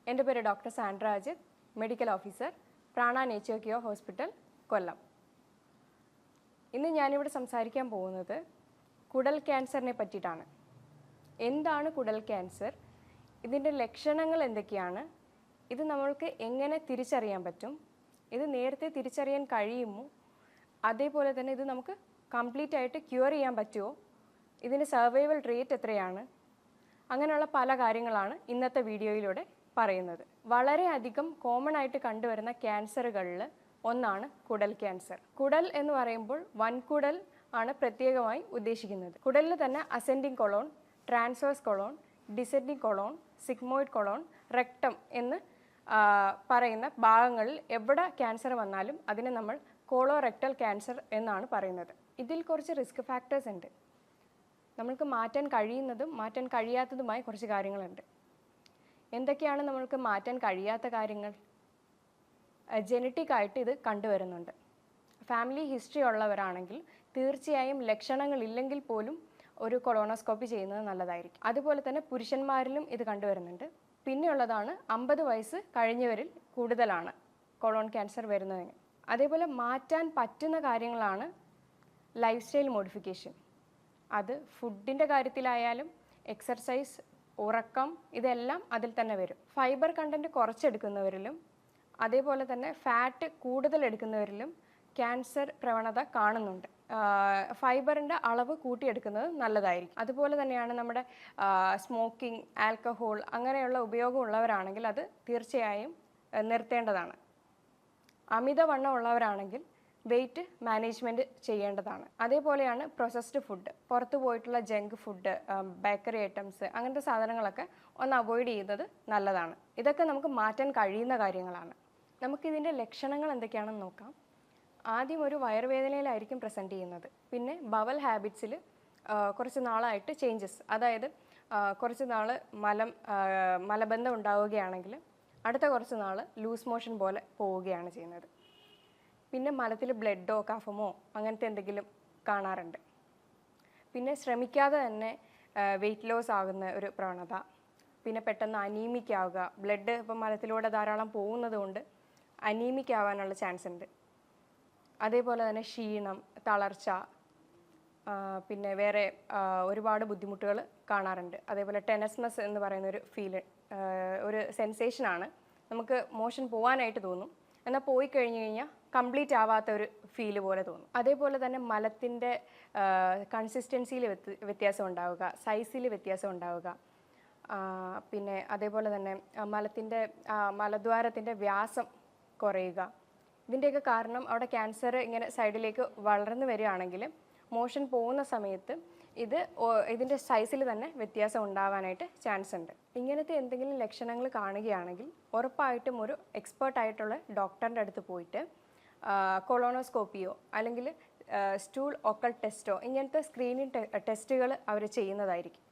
എൻ്റെ പേര് doctor Sandra Ajith, medical officer, Prana nature cure hospital, Kollam. ഇന്ന് ഞാനിവിടെ സംസാരിക്കാൻ പോകുന്നത് കുടൽ ക്യാൻസറിനെ പറ്റിയിട്ടാണ്. എന്താണ് കുടൽ ക്യാൻസർ? ഇതിൻ്റെ ലക്ഷണങ്ങൾ എന്തൊക്കെയാണ്? ഇത് നമ്മൾക്ക് എങ്ങനെ തിരിച്ചറിയാൻ പറ്റും? ഇത് നേരത്തെ തിരിച്ചറിയാൻ കഴിയുമോ? അതേപോലെ തന്നെ ഇത് നമുക്ക് കംപ്ലീറ്റ് ആയിട്ട് ക്യൂർ ചെയ്യാൻ പറ്റുമോ? ഇതിൻ്റെ സർവൈവൽ റേറ്റ് എത്രയാണ്? അങ്ങനെയുള്ള പല കാര്യങ്ങളാണ് ഇന്നത്തെ വീഡിയോയിലൂടെ പറയുന്നത്. വളരെയധികം കോമൺ ആയിട്ട് കണ്ടുവരുന്ന ക്യാൻസറുകളിൽ ഒന്നാണ് കുടൽ ക്യാൻസർ. കുടൽ എന്ന് പറയുമ്പോൾ വൻകുടൽ ആണ് പ്രത്യേകമായി ഉദ്ദേശിക്കുന്നത്. കുടലിൽ തന്നെ ascending colon, transverse colon, descending colon, sigmoid colon, rectum എന്ന് പറയുന്ന ഭാഗങ്ങളിൽ എവിടെ ക്യാൻസർ വന്നാലും അതിനെ നമ്മൾ കോളോറെക്ടൽ ക്യാൻസർ എന്നാണ് പറയുന്നത്. ഇതിൽ കുറച്ച് റിസ്ക് ഫാക്ടേഴ്സ് ഉണ്ട്. നമ്മൾക്ക് മാറ്റാൻ കഴിയുന്നതും മാറ്റാൻ കഴിയാത്തതുമായ കുറച്ച് കാര്യങ്ങളുണ്ട്. എന്തൊക്കെയാണ് നമ്മൾക്ക് മാറ്റാൻ കഴിയാത്ത കാര്യങ്ങൾ? ജനറ്റിക് ആയിട്ട് ഇത് കണ്ടുവരുന്നുണ്ട്. ഫാമിലി ഹിസ്റ്ററി ഉള്ളവരാണെങ്കിൽ തീർച്ചയായും ലക്ഷണങ്ങളില്ലെങ്കിൽ പോലും ഒരു കൊളോണോസ്കോപ്പി ചെയ്യുന്നത് നല്ലതായിരിക്കും. അതുപോലെ തന്നെ പുരുഷന്മാരിലും ഇത് കണ്ടുവരുന്നുണ്ട്. പിന്നെയുള്ളതാണ് 50 വയസ്സ് കഴിഞ്ഞവരിൽ കൂടുതലാണ് കൊളോൺ ക്യാൻസർ വരുന്നതിന്. അതേപോലെ മാറ്റാൻ പറ്റുന്ന കാര്യങ്ങളാണ് ലൈഫ് സ്റ്റൈൽ മോഡിഫിക്കേഷൻ. അത് ഫുഡിൻ്റെ കാര്യത്തിലായാലും എക്സർസൈസ്, ഉറക്കം, ഇതെല്ലാം അതിൽ തന്നെ വരും. ഫൈബർ കണ്ടൻറ്റ് കുറച്ചെടുക്കുന്നവരിലും അതേപോലെ തന്നെ ഫാറ്റ് കൂടുതൽ എടുക്കുന്നവരിലും ക്യാൻസർ പ്രവണത കാണുന്നുണ്ട്. ഫൈബറിൻ്റെ അളവ് കൂട്ടിയെടുക്കുന്നത് നല്ലതായിരിക്കും. അതുപോലെ തന്നെയാണ് നമ്മുടെ സ്മോക്കിംഗ്, ആൽക്കഹോൾ അങ്ങനെയുള്ള ഉപയോഗമുള്ളവരാണെങ്കിൽ അത് തീർച്ചയായും നിർത്തേണ്ടതാണ്. അമിതവണ്ണം ഉള്ളവരാണെങ്കിൽ വെയിറ്റ് മാനേജ്മെൻറ്റ് ചെയ്യേണ്ടതാണ്. അതേപോലെയാണ് പ്രോസസ്ഡ് ഫുഡ്, പുറത്തു പോയിട്ടുള്ള ജങ്ക് ഫുഡ്, ബേക്കറി ഐറ്റംസ്, അങ്ങനത്തെ സാധനങ്ങളൊക്കെ ഒന്ന് അവോയ്ഡ് ചെയ്യുന്നത് നല്ലതാണ്. ഇതൊക്കെ നമുക്ക് മാറ്റാൻ കഴിയുന്ന കാര്യങ്ങളാണ്. നമുക്കിതിൻ്റെ ലക്ഷണങ്ങൾ എന്തൊക്കെയാണെന്ന് നോക്കാം. ആദ്യം ഒരു വയറുവേദനയിലായിരിക്കും പ്രസൻറ്റ് ചെയ്യുന്നത്. പിന്നെ ബവൽ ഹാബിറ്റ്സിൽ കുറച്ച് നാളായിട്ട് ചേഞ്ചസ്, അതായത് കുറച്ച് നാൾ മലബന്ധം ഉണ്ടാവുകയാണെങ്കിൽ അടുത്ത കുറച്ച് നാൾ ലൂസ് മോഷൻ പോലെ പോവുകയാണ് ചെയ്യുന്നത്. പിന്നെ മലത്തിൽ ബ്ലഡോ കഫമോ അങ്ങനത്തെ എന്തെങ്കിലും കാണാറുണ്ട്. പിന്നെ ശ്രമിക്കാതെ തന്നെ വെയിറ്റ് ലോസ് ആകുന്ന ഒരു പ്രവണത. പിന്നെ പെട്ടെന്ന് അനീമിക് ആവുക. ബ്ലഡ് ഇപ്പം മലത്തിലൂടെ ധാരാളം പോകുന്നത് കൊണ്ട് അനീമിക് ആവാനുള്ള ചാൻസ് ഉണ്ട്. അതേപോലെ തന്നെ ക്ഷീണം, തളർച്ച, പിന്നെ വേറെ ഒരുപാട് ബുദ്ധിമുട്ടുകൾ കാണാറുണ്ട്. അതേപോലെ ടെനസ്മസ് എന്ന് പറയുന്ന ഒരു ഒരു സെൻസേഷനാണ്. നമുക്ക് മോഷൻ പോകാനായിട്ട് തോന്നും, എന്നാൽ പോയി കഴിഞ്ഞ് കഴിഞ്ഞാൽ കംപ്ലീറ്റ് ആവാത്ത ഒരു ഫീല് പോലെ തോന്നും. അതേപോലെ തന്നെ മലത്തിൻ്റെ കൺസിസ്റ്റൻസിയിൽ വ്യത്യാസം ഉണ്ടാവുക, സൈസിൽ വ്യത്യാസം ഉണ്ടാവുക. പിന്നെ അതേപോലെ തന്നെ മലദ്വാരത്തിൻ്റെ വ്യാസം കുറയുക. ഇതിൻ്റെയൊക്കെ കാരണം അവിടെ ക്യാൻസർ ഇങ്ങനെ സൈഡിലേക്ക് വളർന്നു വരികയാണെങ്കിൽ മോഷൻ പോകുന്ന സമയത്ത് ഇതിൻ്റെ സൈസിൽ തന്നെ വ്യത്യാസം ഉണ്ടാവാനായിട്ട് ചാൻസ് ഉണ്ട്. ഇങ്ങനത്തെ എന്തെങ്കിലും ലക്ഷണങ്ങൾ കാണുകയാണെങ്കിൽ ഉറപ്പായിട്ടും ഒരു എക്സ്പേർട്ടായിട്ടുള്ള ഡോക്ടറിൻ്റെ അടുത്ത് പോയിട്ട് കൊളോണോസ്കോപ്പിയോ അല്ലെങ്കിൽ സ്റ്റൂൾ ഒക്കൾട്ട് ടെസ്റ്റോ ഇങ്ങനത്തെ സ്ക്രീനിങ് ടെസ്റ്റുകൾ അവർ ചെയ്യുന്നതായിരിക്കും.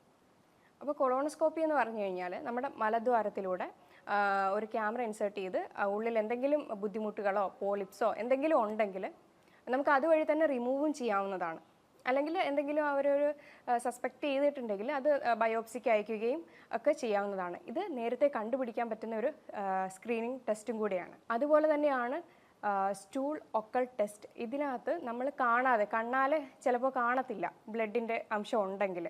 അപ്പോൾ കൊളോണോസ്കോപ്പി എന്ന് പറഞ്ഞു കഴിഞ്ഞാൽ നമ്മുടെ മലദ്വാരത്തിലൂടെ ഒരു ക്യാമറ ഇൻസേർട്ട് ചെയ്ത് ഉള്ളിൽ എന്തെങ്കിലും ബുദ്ധിമുട്ടുകളോ പോളിപ്സോ എന്തെങ്കിലും ഉണ്ടെങ്കിൽ നമുക്ക് അതുവഴി തന്നെ റിമൂവും ചെയ്യാവുന്നതാണ്. അല്ലെങ്കിൽ എന്തെങ്കിലും അവരൊരു സസ്പെക്റ്റ് ചെയ്തിട്ടുണ്ടെങ്കിൽ അത് ബയോപ്സിക്ക് അയക്കുകയും ഒക്കെ ചെയ്യാവുന്നതാണ്. ഇത് നേരത്തെ കണ്ടുപിടിക്കാൻ പറ്റുന്ന ഒരു സ്ക്രീനിങ് ടെസ്റ്റും കൂടിയാണ്. അതുപോലെ തന്നെയാണ് സ്റ്റൂൾ ഒക്കൾട്ട് ടെസ്റ്റ്. ഇതിനകത്ത് നമ്മൾ കണ്ണാലെ ചിലപ്പോൾ കാണത്തില്ല ബ്ലഡിൻ്റെ അംശം ഉണ്ടെങ്കിൽ.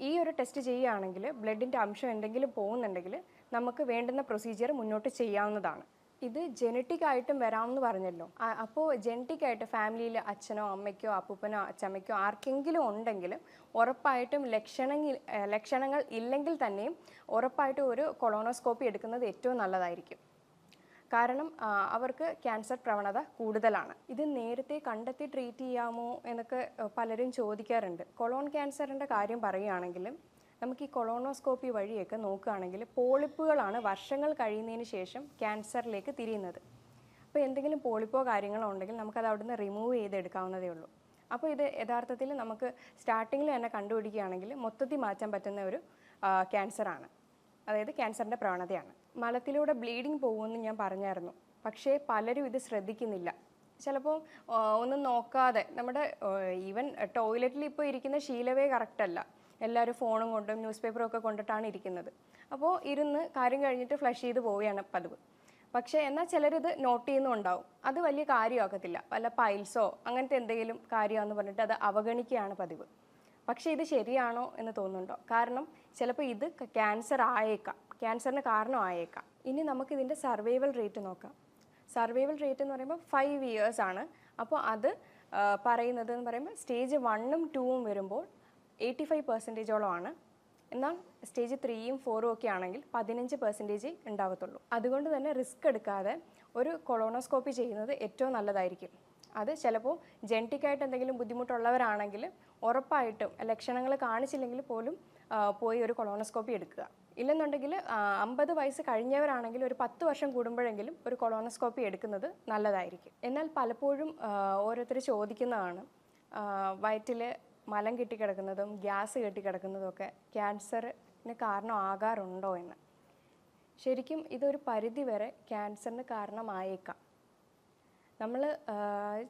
ഈ ഒരു ടെസ്റ്റ് ചെയ്യുകയാണെങ്കിൽ ബ്ലഡിൻ്റെ അംശം എന്തെങ്കിലും പോകുന്നുണ്ടെങ്കിൽ നമുക്ക് വേണ്ടുന്ന പ്രൊസീജിയർ മുന്നോട്ട് ചെയ്യാവുന്നതാണ്. ഇത് ജനറ്റിക് ആയിട്ടും വരാമെന്ന് പറഞ്ഞല്ലോ. അപ്പോൾ ജനറ്റിക് ആയിട്ട് ഫാമിലിയിൽ അച്ഛനോ അമ്മയ്ക്കോ അപ്പൂപ്പനോ അച്ചമ്മയ്ക്കോ ആർക്കെങ്കിലും ഉണ്ടെങ്കിൽ ഉറപ്പായിട്ടും ലക്ഷണങ്ങൾ ഇല്ലെങ്കിൽ തന്നെയും ഉറപ്പായിട്ടും ഒരു കൊളോണോസ്കോപ്പി എടുക്കുന്നത് ഏറ്റവും നല്ലതായിരിക്കും. കാരണം അവർക്ക് ക്യാൻസർ പ്രവണത കൂടുതലാണ്. ഇത് നേരത്തെ കണ്ടെത്തി ട്രീറ്റ് ചെയ്യാമോ എന്നൊക്കെ പലരും ചോദിക്കാറുണ്ട്. കൊളോൺ ക്യാൻസറിൻ്റെ കാര്യം പറയുകയാണെങ്കിൽ നമുക്ക് ഈ കൊളോണോസ്കോപ്പി വഴിയൊക്കെ നോക്കുകയാണെങ്കിൽ പോളിപ്പുകളാണ് വർഷങ്ങൾ കഴിയുന്നതിന് ശേഷം ക്യാൻസറിലേക്ക് തിരിയുന്നത്. അപ്പോൾ എന്തെങ്കിലും പോളിപ്പോ കാര്യങ്ങളോ ഉണ്ടെങ്കിൽ നമുക്കത് അവിടുന്ന് റിമൂവ് ചെയ്തെടുക്കാവുന്നതേ ഉള്ളൂ. അപ്പോൾ ഇത് യഥാർത്ഥത്തിൽ നമുക്ക് സ്റ്റാർട്ടിങ്ങിൽ തന്നെ കണ്ടുപിടിക്കുകയാണെങ്കിൽ മൊത്തത്തിൽ മാറ്റാൻ പറ്റുന്ന ഒരു ക്യാൻസറാണ്, അതായത് ക്യാൻസറിൻ്റെ പ്രവണതയാണ്. മലത്തിലൂടെ ബ്ലീഡിങ് പോകുമെന്ന് ഞാൻ പറഞ്ഞായിരുന്നു. പക്ഷേ പലരും ഇത് ശ്രദ്ധിക്കുന്നില്ല. ചിലപ്പോൾ ഒന്നും നോക്കാതെ നമ്മുടെ ഈവൻ ടോയ്ലറ്റിൽ ഇപ്പോൾ ഇരിക്കുന്ന ശീലമേ കറക്റ്റല്ല. എല്ലാവരും ഫോണും കൊണ്ടും ന്യൂസ് പേപ്പറും ഒക്കെ കൊണ്ടിട്ടാണ് ഇരിക്കുന്നത്. അപ്പോൾ ഇരുന്ന് കാര്യം കഴിഞ്ഞിട്ട് ഫ്ലഷ് ചെയ്ത് പോവുകയാണ് പതിവ്. പക്ഷേ എന്നാൽ ചിലരിത് നോട്ട് ചെയ്യുന്നുണ്ടാവും. അത് വലിയ കാര്യമാക്കത്തില്ല, വല്ല പൈൽസോ അങ്ങനത്തെ എന്തെങ്കിലും കാര്യമാണെന്ന് പറഞ്ഞിട്ട് അത് അവഗണിക്കുകയാണ് പതിവ്. പക്ഷേ ഇത് ശരിയാണോ എന്ന് തോന്നുന്നുണ്ടോ? കാരണം ചിലപ്പോൾ ഇത് ക്യാൻസർ ആയേക്കാം, ക്യാൻസറിന് കാരണമായേക്കാം. ഇനി നമുക്കിതിൻ്റെ സർവൈവൽ റേറ്റ് നോക്കാം. സർവൈവൽ റേറ്റ് എന്ന് പറയുമ്പോൾ 5 years ആണ്. അപ്പോൾ അത് പറയുന്നത് എന്ന് പറയുമ്പോൾ സ്റ്റേജ് 1ഉം 2ഉം വരുമ്പോൾ 85%ഓളമാണ്. എന്നാൽ സ്റ്റേജ് 3ഉം 4ഉം ഒക്കെ ആണെങ്കിൽ 15% ഉണ്ടാവത്തുള്ളൂ. അതുകൊണ്ട് തന്നെ റിസ്ക് എടുക്കാതെ ഒരു കൊളോണോസ്കോപ്പി ചെയ്യുന്നത് ഏറ്റവും നല്ലതായിരിക്കും. അത് ചിലപ്പോൾ ജെനറ്റിക്കായിട്ട് എന്തെങ്കിലും ബുദ്ധിമുട്ടുള്ളവരാണെങ്കിൽ ഉറപ്പായിട്ടും ലക്ഷണങ്ങൾ കാണിച്ചില്ലെങ്കിൽ പോലും പോയി ഒരു കൊളോണോസ്കോപ്പി എടുക്കുക. ഇല്ലെന്നുണ്ടെങ്കിൽ 50 വയസ്സ് കഴിഞ്ഞവരാണെങ്കിൽ ഒരു 10 വർഷം കൂടുമ്പോഴെങ്കിലും ഒരു കൊളോണോസ്കോപ്പി എടുക്കുന്നത് നല്ലതായിരിക്കും. എന്നാൽ പലപ്പോഴും ഓരോരുത്തർ ചോദിക്കുന്നതാണ്, വയറ്റിൽ മലം കെട്ടിക്കിടക്കുന്നതും ഗ്യാസ് കെട്ടിക്കിടക്കുന്നതും ഒക്കെ ക്യാൻസറിന് കാരണമാകാറുണ്ടോ എന്ന്. ശരിക്കും ഇതൊരു പരിധി വരെ ക്യാൻസറിന് കാരണമായേക്കാം. നമ്മൾ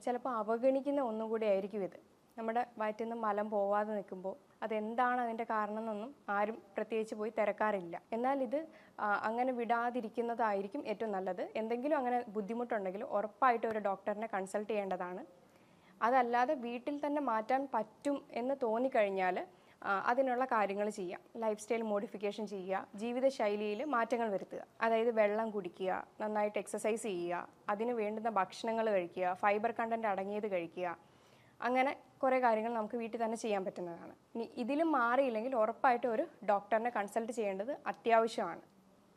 ചിലപ്പോൾ അവഗണിക്കുന്ന ഒന്നും കൂടി ആയിരിക്കും ഇത്. നമ്മുടെ വയറ്റിൽ നിന്ന് മലം പോവാതെ നിൽക്കുമ്പോൾ അതെന്താണ് അതിൻ്റെ കാരണം എന്നൊന്നും ആരും പ്രത്യേകിച്ച് പോയി തിരക്കാറില്ല. എന്നാൽ ഇത് അങ്ങനെ വിടാതിരിക്കുന്നതായിരിക്കും ഏറ്റവും നല്ലത്. എന്തെങ്കിലും അങ്ങനെ ബുദ്ധിമുട്ടുണ്ടെങ്കിൽ ഉറപ്പായിട്ടും ഒരു ഡോക്ടറിനെ കൺസൾട്ട് ചെയ്യേണ്ടതാണ്. അതല്ലാതെ വീട്ടിൽ തന്നെ മാറ്റാൻ പറ്റും എന്ന് തോന്നിക്കഴിഞ്ഞാൽ അതിനുള്ള കാര്യങ്ങൾ ചെയ്യാം. ലൈഫ് സ്റ്റൈൽ മോഡിഫിക്കേഷൻ ചെയ്യുക, ജീവിതശൈലിയിൽ മാറ്റങ്ങൾ വരുത്തുക. അതായത് വെള്ളം കുടിക്കുക, നന്നായിട്ട് എക്സസൈസ് ചെയ്യുക, അതിന് വേണ്ടുന്ന ഭക്ഷണങ്ങൾ കഴിക്കുക, ഫൈബർ കണ്ടൻറ്റ് അടങ്ങിയത് കഴിക്കുക. അങ്ങനെ കുറേ കാര്യങ്ങൾ നമുക്ക് വീട്ടിൽ തന്നെ ചെയ്യാൻ പറ്റുന്നതാണ്. ഇനി ഇതിലും മാറിയില്ലെങ്കിൽ ഉറപ്പായിട്ടും ഒരു ഡോക്ടറിനെ കൺസൾട്ട് ചെയ്യേണ്ടത് അത്യാവശ്യമാണ്.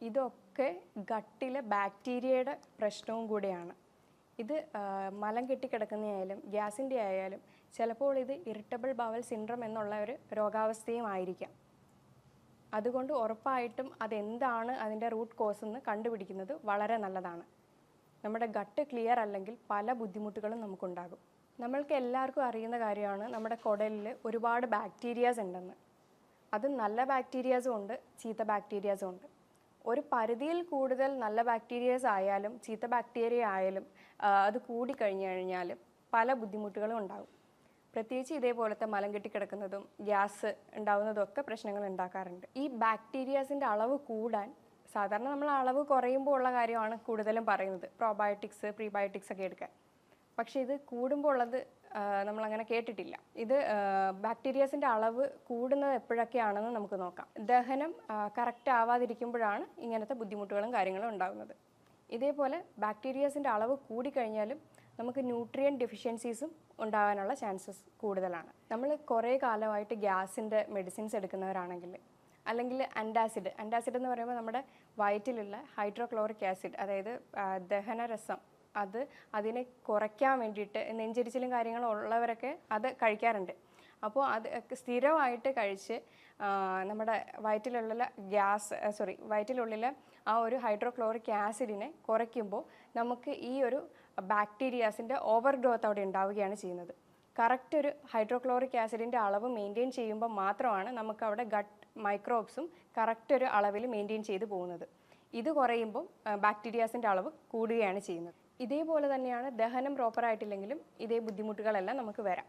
ഇതൊക്കെ ഗട്ടിലെ ബാക്ടീരിയയുടെ പ്രശ്നവും കൂടെയാണ്. ഇത് മലം കെട്ടിക്കിടക്കുന്നതായാലും ഗ്യാസിൻ്റെ ആയാലും ചിലപ്പോൾ ഇത് ഇറിറ്റബിൾ ബവൽ സിൻഡ്രം എന്നുള്ള ഒരു രോഗാവസ്ഥയും ആയിരിക്കാം. അതുകൊണ്ട് ഉറപ്പായിട്ടും അതെന്താണ് അതിൻ്റെ റൂട്ട് കോസ് എന്ന് കണ്ടുപിടിക്കുന്നത് വളരെ നല്ലതാണ്. നമ്മുടെ ഗട്ട് ക്ലിയർ അല്ലെങ്കിൽ പല ബുദ്ധിമുട്ടുകളും നമുക്കുണ്ടാകും. നമ്മൾക്ക് എല്ലാവർക്കും അറിയുന്ന കാര്യമാണ് നമ്മുടെ കുടലിൽ ഒരുപാട് ബാക്ടീരിയാസ് ഉണ്ടെന്ന്. അത് നല്ല ബാക്ടീരിയാസും ഉണ്ട്, ചീത്ത ബാക്ടീരിയാസും ഉണ്ട്. ഒരു പരിധിയിൽ കൂടുതൽ നല്ല ബാക്ടീരിയാസ് ആയാലും ചീത്ത ബാക്ടീരിയ ആയാലും അത് കൂടിക്കഴിഞ്ഞു കഴിഞ്ഞാൽ പല ബുദ്ധിമുട്ടുകളും ഉണ്ടാകും. പ്രത്യേകിച്ച് ഇതേപോലത്തെ മലം കെട്ടിക്കിടക്കുന്നതും ഗ്യാസ് ഉണ്ടാകുന്നതും ഒക്കെ പ്രശ്നങ്ങൾ ഉണ്ടാക്കാറുണ്ട്. ഈ ബാക്ടീരിയാസിൻ്റെ അളവ് കൂടാൻ സാധാരണ നമ്മൾ അളവ് കുറയുമ്പോൾ ഉള്ള കാര്യമാണ് കൂടുതലും പറയുന്നത്, പ്രോബയോട്ടിക്സ് പ്രീബയോട്ടിക്സ് ഒക്കെ എടുക്കാൻ. പക്ഷേ ഇത് കൂടുമ്പോൾ ഉള്ളത് നമ്മളങ്ങനെ കേട്ടിട്ടില്ല. ഇത് ബാക്ടീരിയാസിൻ്റെ അളവ് കൂടുന്നത് എപ്പോഴൊക്കെയാണെന്ന് നമുക്ക് നോക്കാം. ദഹനം കറക്റ്റ് ആവാതിരിക്കുമ്പോഴാണ് ഇങ്ങനത്തെ ബുദ്ധിമുട്ടുകളും കാര്യങ്ങളും ഉണ്ടാകുന്നത്. ഇതേപോലെ ബാക്ടീരിയാസിൻ്റെ അളവ് കൂടിക്കഴിഞ്ഞാലും നമുക്ക് ന്യൂട്രിയൻ ഡെഫിഷ്യൻസീസും ഉണ്ടാകാനുള്ള ചാൻസസ് കൂടുതലാണ്. നമ്മൾ കുറേ കാലമായിട്ട് ഗ്യാസിൻ്റെ മെഡിസിൻസ് എടുക്കുന്നവരാണെങ്കിൽ, അല്ലെങ്കിൽ ആൻറ്റാസിഡ് എന്ന് പറയുമ്പോൾ നമ്മുടെ വയറ്റിലുള്ള ഹൈഡ്രോക്ലോറിക് ആസിഡ്, അതായത് ദഹനരസം, അതിനെ കുറയ്ക്കാൻ വേണ്ടിയിട്ട് നെഞ്ചരിച്ചിലും കാര്യങ്ങളും ഉള്ളവരൊക്കെ അത് കഴിക്കാറുണ്ട്. അപ്പോൾ അത് സ്ഥിരമായിട്ട് കഴിച്ച് നമ്മുടെ വയറ്റിലുള്ളിലെ ആ ഒരു ഹൈഡ്രോക്ലോറിക് ആസിഡിനെ കുറയ്ക്കുമ്പോൾ നമുക്ക് ഈ ഒരു ബാക്ടീരിയാസിൻ്റെ ഓവർ ഗ്രോത്ത് അവിടെ ഉണ്ടാവുകയാണ് ചെയ്യുന്നത്. കറക്റ്റ് ഒരു ഹൈഡ്രോക്ലോറിക് ആസിഡിൻ്റെ അളവ് മെയിൻറ്റെയിൻ ചെയ്യുമ്പോൾ മാത്രമാണ് നമുക്ക് അവിടെ ഗട്ട് മൈക്രോബ്സും കറക്റ്റ് ഒരു അളവിൽ മെയിൻറ്റെയിൻ ചെയ്ത് പോകുന്നത്. ഇത് കുറയുമ്പോൾ ബാക്ടീരിയാസിൻ്റെ അളവ് കൂടുകയാണ് ചെയ്യുന്നത്. ഇതേപോലെ തന്നെയാണ് ദഹനം പ്രോപ്പറായിട്ടില്ലെങ്കിലും ഇതേ ബുദ്ധിമുട്ടുകളെല്ലാം നമുക്ക് വരാം,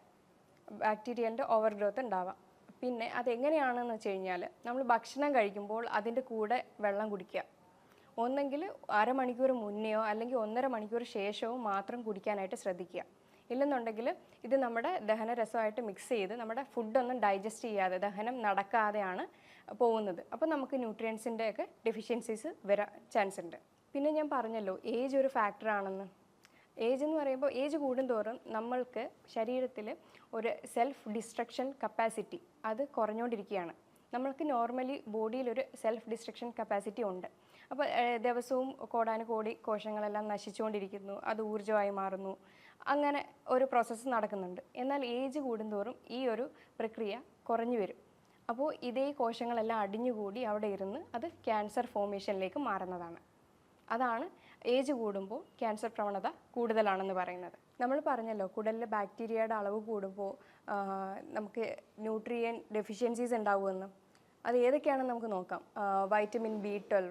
ബാക്ടീരിയൻ്റെ ഓവർ ഗ്രോത്ത് ഉണ്ടാവാം. പിന്നെ അതെങ്ങനെയാണെന്ന് വെച്ച് കഴിഞ്ഞാൽ നമ്മൾ ഭക്ഷണം കഴിക്കുമ്പോൾ അതിൻ്റെ കൂടെ വെള്ളം കുടിക്കുക. ഒന്നെങ്കിൽ അരമണിക്കൂർ മുന്നെയോ അല്ലെങ്കിൽ 1.5 മണിക്കൂർ ശേഷമോ മാത്രം കുടിക്കാനായിട്ട് ശ്രദ്ധിക്കുക. ഇല്ലെന്നുണ്ടെങ്കിൽ ഇത് നമ്മുടെ ദഹനരസമായിട്ട് മിക്സ് ചെയ്ത് നമ്മുടെ ഫുഡൊന്നും ഡൈജസ്റ്റ് ചെയ്യാതെ ദഹനം നടക്കാതെയാണ് പോകുന്നത്. അപ്പോൾ നമുക്ക് ന്യൂട്രിയൻസിൻ്റെ ഒക്കെ ഡെഫിഷ്യൻസീസ് വരാൻ ചാൻസ് ഉണ്ട്. പിന്നെ ഞാൻ പറഞ്ഞല്ലോ ഏജ് ഒരു ഫാക്ടറാണെന്ന്. ഏജ് എന്ന് പറയുമ്പോൾ ഏജ് കൂടുന്തോറും നമ്മൾക്ക് ശരീരത്തിൽ ഒരു സെൽഫ് ഡിസ്ട്രക്ഷൻ കപ്പാസിറ്റി അത് കുറഞ്ഞുകൊണ്ടിരിക്കുകയാണ്. നമ്മൾക്ക് നോർമലി ബോഡിയിലൊരു സെൽഫ് ഡിസ്ട്രക്ഷൻ കപ്പാസിറ്റി ഉണ്ട്. അപ്പോൾ ദിവസവും കോടാനുകോടി കോശങ്ങളെല്ലാം നശിച്ചുകൊണ്ടിരിക്കുന്നു, അത് ഊർജ്ജമായി മാറുന്നു, അങ്ങനെ ഒരു പ്രോസസ്സ് നടക്കുന്നുണ്ട്. എന്നാൽ ഏജ് കൂടുന്തോറും ഈ ഒരു പ്രക്രിയ കുറഞ്ഞു വരും. അപ്പോൾ ഇതേ കോശങ്ങളെല്ലാം അടിഞ്ഞുകൂടി അവിടെ ഇരുന്ന് അത് ക്യാൻസർ ഫോർമേഷനിലേക്ക് മാറുന്നതാണ്. അതാണ് ഏജ് കൂടുമ്പോൾ ക്യാൻസർ പ്രവണത കൂടുതലാണെന്ന് പറയുന്നത്. നമ്മൾ പറഞ്ഞല്ലോ കുടലിലെ ബാക്ടീരിയയുടെ അളവ് കൂടുമ്പോൾ നമുക്ക് ന്യൂട്രിയൻ ഡെഫിഷ്യൻസീസ് ഉണ്ടാവുമെന്ന്. അത് ഏതൊക്കെയാണെന്ന് നമുക്ക് നോക്കാം. Vitamin B12,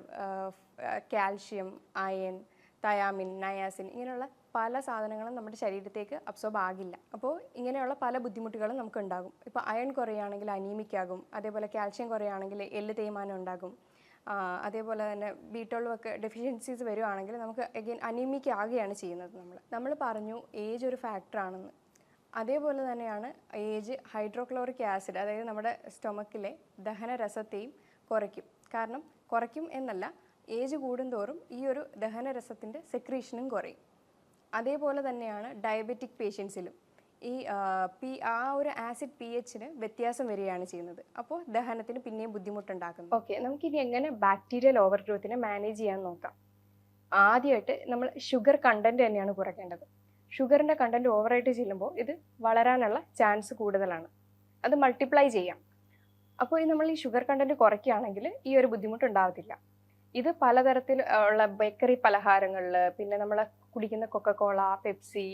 calcium, iron, thiamine, niacin, ഇങ്ങനെയുള്ള പല സാധനങ്ങളും നമ്മുടെ ശരീരത്തേക്ക് അബ്സോർബ് ആകില്ല. അപ്പോൾ ഇങ്ങനെയുള്ള പല ബുദ്ധിമുട്ടുകളും നമുക്ക് ഉണ്ടാകും. ഇപ്പോൾ അയൺ കുറയുകയാണെങ്കിൽ അനീമിക് ആകും, അതേപോലെ കാൽഷ്യം കുറയുകയാണെങ്കിൽ എല്ല് തേയ്മാനം ഉണ്ടാകും, അതേപോലെ തന്നെ B12 ഒക്കെ ഡെഫിഷ്യൻസീസ് വരുവാണെങ്കിൽ നമുക്ക് അഗെയിൻ അനീമിക് ആകുകയാണ് ചെയ്യുന്നത്. നമ്മൾ പറഞ്ഞു ഏജ് ഒരു ഫാക്ടറാണെന്ന്. അതേപോലെ തന്നെയാണ് ഏജ് ഹൈഡ്രോക്ലോറിക് ആസിഡ്, അതായത് നമ്മുടെ സ്റ്റൊമക്കിലെ ദഹനരസത്തെയും കുറയ്ക്കും. കാരണം കുറയ്ക്കും എന്നല്ല, ഏജ് കൂടുന്തോറും ഈ ഒരു ദഹനരസത്തിൻ്റെ സെക്രീഷനും കുറയും. അതേപോലെ തന്നെയാണ് ഡയബറ്റിക് പേഷ്യൻസിലും ആ ഒരു ആസിഡ് pHന് വ്യത്യാസം വരികയാണ് ചെയ്യുന്നത്. അപ്പോൾ ദഹനത്തിന് പിന്നെയും ബുദ്ധിമുട്ടുണ്ടാക്കുന്നു. ഓക്കെ, നമുക്കിനി എങ്ങനെ ബാക്ടീരിയൽ ഓവർ ഗ്രോത്തിനെ മാനേജ് ചെയ്യാൻ നോക്കാം. ആദ്യമായിട്ട് നമ്മൾ ഷുഗർ കണ്ടന്റ് തന്നെയാണ് കുറയ്ക്കേണ്ടത്. ഷുഗറിൻ്റെ കണ്ടന്റ് ഓവറായിട്ട് ചെല്ലുമ്പോൾ ഇത് വളരാനുള്ള ചാൻസ് കൂടുതലാണ്, അത് മൾട്ടിപ്ലൈ ചെയ്യാം. അപ്പോൾ നമ്മൾ ഈ ഷുഗർ കണ്ടന്റ് കുറയ്ക്കുകയാണെങ്കിൽ ഈ ഒരു ബുദ്ധിമുട്ടുണ്ടാകത്തില്ല. ഇത് പലതരത്തിൽ ഉള്ള ബേക്കറി പലഹാരങ്ങളിൽ, പിന്നെ നമ്മൾ കുടിക്കുന്ന കൊക്കക്കോള, പെപ്സി,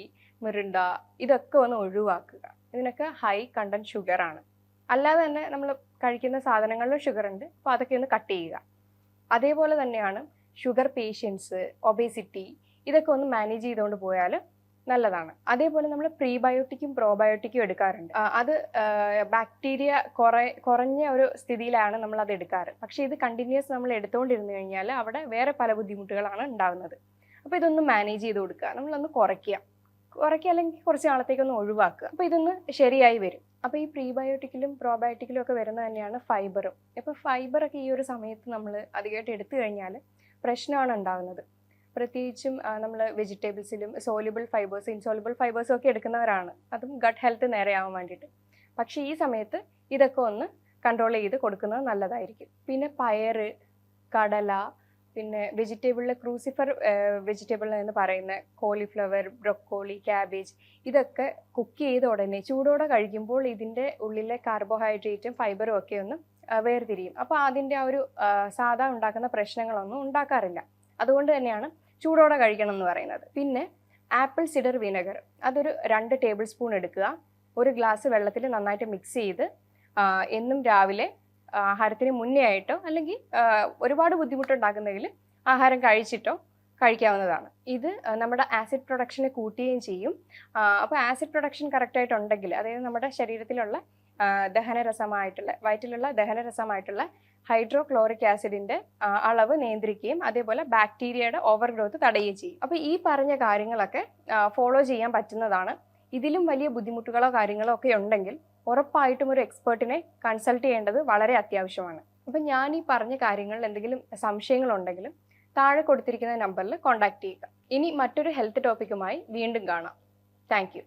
മിറിണ്ട, ഇതൊക്കെ ഒന്ന് ഒഴിവാക്കുക. ഇതിനൊക്കെ ഹൈ കണ്ടന്റ് ഷുഗറാണ്. അല്ലാതെ തന്നെ നമ്മൾ കഴിക്കുന്ന സാധനങ്ങളിലും ഷുഗർ ഉണ്ട്, അപ്പോൾ അതൊക്കെ ഒന്ന് കട്ട് ചെയ്യുക. അതേപോലെ തന്നെയാണ് ഷുഗർ പേഷ്യൻസ്, ഒബേസിറ്റി, ഇതൊക്കെ ഒന്ന് മാനേജ് ചെയ്തുകൊണ്ട് പോയാൽ നല്ലതാണ്. അതേപോലെ നമ്മൾ പ്രീബയോട്ടിക്കും പ്രോബയോട്ടിക്കും എടുക്കാറുണ്ട്. അത് ബാക്ടീരിയ കുറഞ്ഞ ഒരു സ്ഥിതിയിലാണ് നമ്മൾ അത് എടുക്കാറ്. പക്ഷേ ഇത് കണ്ടിന്യൂസ് നമ്മൾ എടുത്തുകൊണ്ടിരുന്നു കഴിഞ്ഞാൽ അവിടെ വേറെ പല ബുദ്ധിമുട്ടുകളാണ് ഉണ്ടാകുന്നത്. അപ്പോൾ ഇതൊന്ന് മാനേജ് ചെയ്ത് കൊടുക്കുക, നമ്മളൊന്ന് കുറയ്ക്കുക അല്ലെങ്കിൽ കുറച്ച് നാളത്തേക്കൊന്ന് ഒഴിവാക്കുക. അപ്പോൾ ഇതൊന്ന് ശരിയായി വരും. അപ്പോൾ ഈ പ്രീബയോട്ടിക്കിലും പ്രോബയോട്ടിക്കിലും ഒക്കെ വരുന്നത് തന്നെയാണ് ഫൈബറും. ഇപ്പോൾ ഫൈബറൊക്കെ ഈ ഒരു സമയത്ത് നമ്മൾ അധികമായിട്ട് എടുത്തു കഴിഞ്ഞാൽ പ്രശ്നമാണ് ഉണ്ടാകുന്നത്. പ്രത്യേകിച്ചും നമ്മൾ വെജിറ്റബിൾസിലും സോല്യുബിൾ ഫൈബേഴ്സ്, ഇൻസോല്യുബിൾ ഫൈബേഴ്സും ഒക്കെ എടുക്കുന്നവരാണ്, അതും ഗട്ട് ഹെൽത്ത് നേരെയാവാൻ വേണ്ടിയിട്ട്. പക്ഷേ ഈ സമയത്ത് ഇതൊക്കെ ഒന്ന് കൺട്രോൾ ചെയ്ത് കൊടുക്കുന്നത് നല്ലതായിരിക്കും. പിന്നെ പയറ്, കടല, പിന്നെ വെജിറ്റബിളിലെ ക്രൂസിഫർ വെജിറ്റബിൾ എന്ന് പറയുന്ന കോളിഫ്ലവർ, ബ്രൊക്കോളി, ക്യാബേജ്, ഇതൊക്കെ കുക്ക് ചെയ്ത ഉടനെ ചൂടോടെ കഴിക്കുമ്പോൾ ഇതിൻ്റെ ഉള്ളിലെ കാർബോഹൈഡ്രേറ്റും ഫൈബറും ഒക്കെ ഒന്ന് വേർതിരിയും. അപ്പോൾ അതിൻ്റെ ആ ഒരു സാധാ ഉണ്ടാക്കുന്ന പ്രശ്നങ്ങളൊന്നും ഉണ്ടാക്കാറില്ല. അതുകൊണ്ട് തന്നെയാണ് ചൂടോടെ കഴിക്കണം എന്ന് പറയുന്നത്. പിന്നെ ആപ്പിൾ സിഡർ വിനെഗർ, അതൊരു 2 ടേബിൾ സ്പൂൺ എടുക്കുക. 1 ഗ്ലാസ് വെള്ളത്തിൽ നന്നായിട്ട് മിക്സ് ചെയ്ത് എന്നും രാവിലെ ആഹാരത്തിന് മുന്നേ ആയിട്ടോ അല്ലെങ്കിൽ ഒരുപാട് ബുദ്ധിമുട്ടുണ്ടാക്കുന്നെങ്കിൽ ആഹാരം കഴിച്ചിട്ടോ കഴിക്കാവുന്നതാണ്. ഇത് നമ്മുടെ ആസിഡ് പ്രൊഡക്ഷനെ കൂട്ടുകയും ചെയ്യും. അപ്പോൾ ആസിഡ് പ്രൊഡക്ഷൻ കറക്റ്റായിട്ടുണ്ടെങ്കിൽ, അതായത് നമ്മുടെ ശരീരത്തിലുള്ള വയറ്റിലുള്ള ദഹനരസമായിട്ടുള്ള ഹൈഡ്രോക്ലോറിക് ആസിഡിൻ്റെ അളവ് നിയന്ത്രിക്കുകയും അതേപോലെ ബാക്ടീരിയയുടെ ഓവർ ഗ്രോത്ത് തടയുകയും ചെയ്യും. അപ്പോൾ ഈ പറഞ്ഞ കാര്യങ്ങളൊക്കെ ഫോളോ ചെയ്യാൻ പറ്റുന്നതാണ്. ഇതിലും വലിയ ബുദ്ധിമുട്ടുകളോ കാര്യങ്ങളോ ഒക്കെ ഉണ്ടെങ്കിൽ ഉറപ്പായിട്ടും ഒരു എക്സ്പേർട്ടിനെ കൺസൾട്ട് ചെയ്യേണ്ടത് വളരെ അത്യാവശ്യമാണ്. അപ്പം ഞാൻ ഈ പറഞ്ഞ കാര്യങ്ങളിൽ എന്തെങ്കിലും സംശയങ്ങളുണ്ടെങ്കിലും താഴെ കൊടുത്തിരിക്കുന്ന നമ്പറിൽ കോൺടാക്ട് ചെയ്യുക. ഇനി മറ്റൊരു ഹെൽത്ത് ടോപ്പിക്കുമായി വീണ്ടും കാണാം. Thank you.